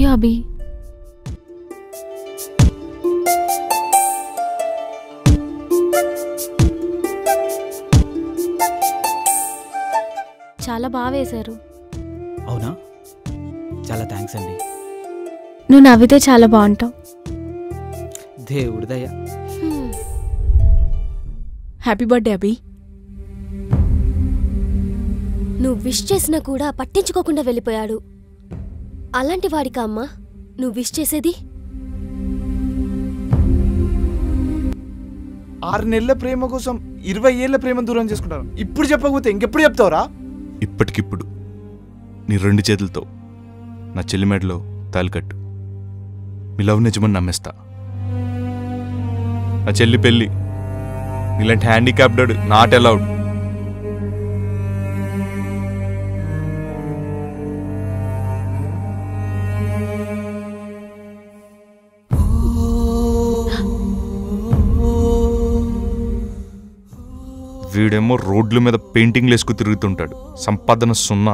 You అభి. చాలా బాగా వేశారు. అవునా, చాలా థ్యాంక్స్ అండి. నువ్వు నవ్వితే చాలా బాగుంటావు. దేవుడి దయ. హ్యాపీ బర్త్డే అభి. నువ్వు విష్ చేసినా కూడా పట్టించుకోకుండా వెళ్ళిపోయాడు. అలాంటి వాడికా అమ్మా నువ్వు విష్ చేసేది? 6 నెలల ప్రేమ కోసం 20 ఏళ్ల ప్రేమ దూరం చేసుకుంటారు. ఇప్పుడు చెప్పకపోతే ఇంకెప్పుడు చెప్తావురా? ఇప్పటికిప్పుడు నీ 2 చేతులతో నా చెల్లి మెడలో తాలికట్టు. మీ లవ్ నిజమని నమ్మేస్తా. నా చెల్లి పెళ్ళి నీలాంటి హ్యాండిక్యాప్డ్ నాట్ అలౌడ్. వీడేమో రోడ్ల మీద పెయింటింగ్లు వేసుకు తిరుగుతుంటాడు. సంపాదన 0.